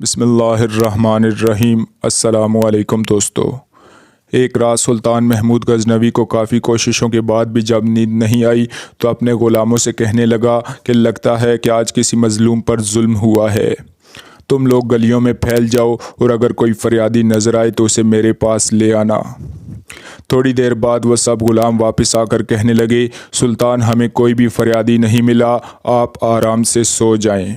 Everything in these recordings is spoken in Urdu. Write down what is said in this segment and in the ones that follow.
بسم اللہ الرحمن الرحیم۔ السلام علیکم دوستو۔ ایک رات سلطان محمود غزنوی کو کافی کوششوں کے بعد بھی جب نیند نہیں آئی تو اپنے غلاموں سے کہنے لگا کہ لگتا ہے کہ آج کسی مظلوم پر ظلم ہوا ہے۔ تم لوگ گلیوں میں پھیل جاؤ اور اگر کوئی فریادی نظر آئے تو اسے میرے پاس لے آنا۔ تھوڑی دیر بعد وہ سب غلام واپس آ کر کہنے لگے، سلطان ہمیں کوئی بھی فریادی نہیں ملا، آپ آرام سے سو جائیں۔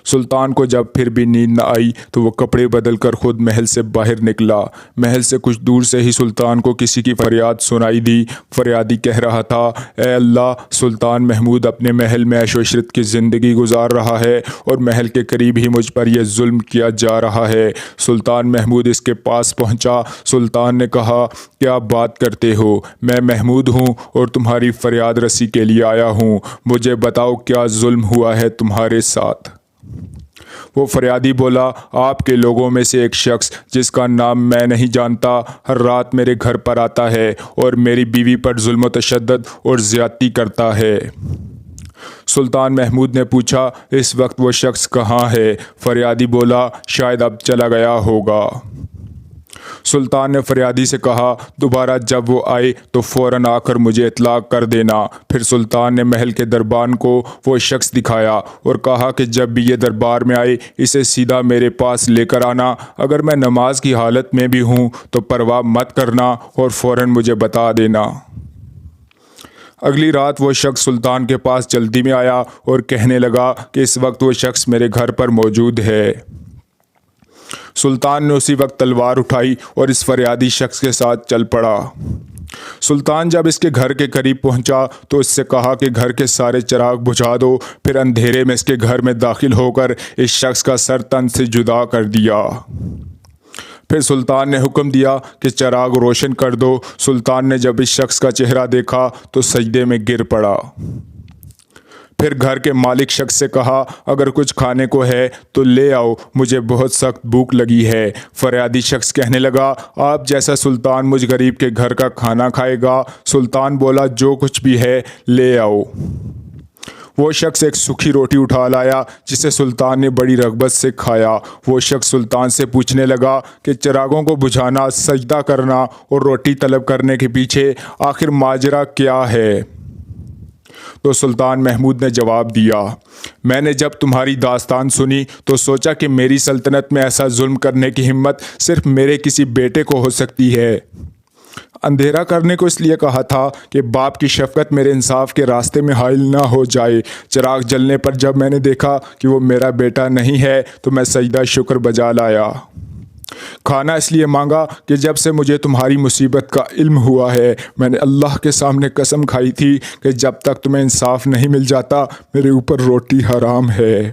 سلطان کو جب پھر بھی نیند نہ آئی تو وہ کپڑے بدل کر خود محل سے باہر نکلا۔ محل سے کچھ دور سے ہی سلطان کو کسی کی فریاد سنائی دی۔ فریادی کہہ رہا تھا، اے اللہ، سلطان محمود اپنے محل میں عیش و عشرت کی زندگی گزار رہا ہے اور محل کے قریب ہی مجھ پر یہ ظلم کیا جا رہا ہے۔ سلطان محمود اس کے پاس پہنچا۔ سلطان نے کہا، کیا بات کرتے ہو؟ میں محمود ہوں اور تمہاری فریاد رسی کے لیے آیا ہوں۔ مجھے بتاؤ کیا ظلم ہوا ہے تمہارے ساتھ؟ وہ فریادی بولا، آپ کے لوگوں میں سے ایک شخص جس کا نام میں نہیں جانتا ہر رات میرے گھر پر آتا ہے اور میری بیوی پر ظلم و تشدد اور زیادتی کرتا ہے۔ سلطان محمود نے پوچھا، اس وقت وہ شخص کہاں ہے؟ فریادی بولا، شاید اب چلا گیا ہوگا۔ سلطان نے فریادی سے کہا، دوبارہ جب وہ آئے تو فوراً آ کر مجھے اطلاع کر دینا۔ پھر سلطان نے محل کے دربان کو وہ شخص دکھایا اور کہا کہ جب بھی یہ دربار میں آئے اسے سیدھا میرے پاس لے کر آنا۔ اگر میں نماز کی حالت میں بھی ہوں تو پرواہ مت کرنا اور فوراً مجھے بتا دینا۔ اگلی رات وہ شخص سلطان کے پاس جلدی میں آیا اور کہنے لگا کہ اس وقت وہ شخص میرے گھر پر موجود ہے۔ سلطان نے اسی وقت تلوار اٹھائی اور اس فریادی شخص کے ساتھ چل پڑا۔ سلطان جب اس کے گھر کے قریب پہنچا تو اس سے کہا کہ گھر کے سارے چراغ بجھا دو۔ پھر اندھیرے میں اس کے گھر میں داخل ہو کر اس شخص کا سر تن سے جدا کر دیا۔ پھر سلطان نے حکم دیا کہ چراغ روشن کر دو۔ سلطان نے جب اس شخص کا چہرہ دیکھا تو سجدے میں گر پڑا۔ پھر گھر کے مالک شخص سے کہا، اگر کچھ کھانے کو ہے تو لے آؤ، مجھے بہت سخت بھوک لگی ہے۔ فریادی شخص کہنے لگا، آپ جیسا سلطان مجھ غریب کے گھر کا کھانا کھائے گا؟ سلطان بولا، جو کچھ بھی ہے لے آؤ۔ وہ شخص ایک سوکھی روٹی اٹھا لایا جسے سلطان نے بڑی رغبت سے کھایا۔ وہ شخص سلطان سے پوچھنے لگا کہ چراغوں کو بجھانا، سجدہ کرنا اور روٹی طلب کرنے کے پیچھے آخر ماجرا کیا ہے؟ تو سلطان محمود نے جواب دیا، میں نے جب تمہاری داستان سنی تو سوچا کہ میری سلطنت میں ایسا ظلم کرنے کی ہمت صرف میرے کسی بیٹے کو ہو سکتی ہے۔ اندھیرا کرنے کو اس لیے کہا تھا کہ باپ کی شفقت میرے انصاف کے راستے میں حائل نہ ہو جائے۔ چراغ جلنے پر جب میں نے دیکھا کہ وہ میرا بیٹا نہیں ہے تو میں سجدہ شکر بجا لایا۔ کھانا اس لیے مانگا کہ جب سے مجھے تمہاری مصیبت کا علم ہوا ہے میں نے اللہ کے سامنے قسم کھائی تھی کہ جب تک تمہیں انصاف نہیں مل جاتا میرے اوپر روٹی حرام ہے۔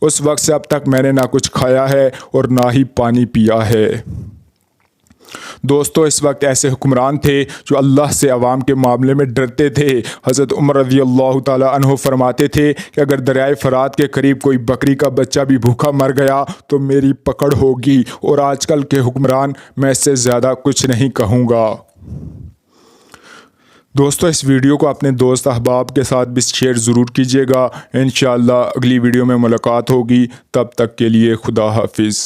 اس وقت سے اب تک میں نے نہ کچھ کھایا ہے اور نہ ہی پانی پیا ہے۔ دوستو، اس وقت ایسے حکمران تھے جو اللہ سے عوام کے معاملے میں ڈرتے تھے۔ حضرت عمر رضی اللہ تعالی عنہ فرماتے تھے کہ اگر دریائے فرات کے قریب کوئی بکری کا بچہ بھی بھوکا مر گیا تو میری پکڑ ہوگی، اور آج کل کے حکمران میں اس سے زیادہ کچھ نہیں کہوں گا۔ دوستو، اس ویڈیو کو اپنے دوست احباب کے ساتھ بھی شیئر ضرور کیجیے گا۔ انشاءاللہ اگلی ویڈیو میں ملاقات ہوگی، تب تک کے لیے خدا حافظ۔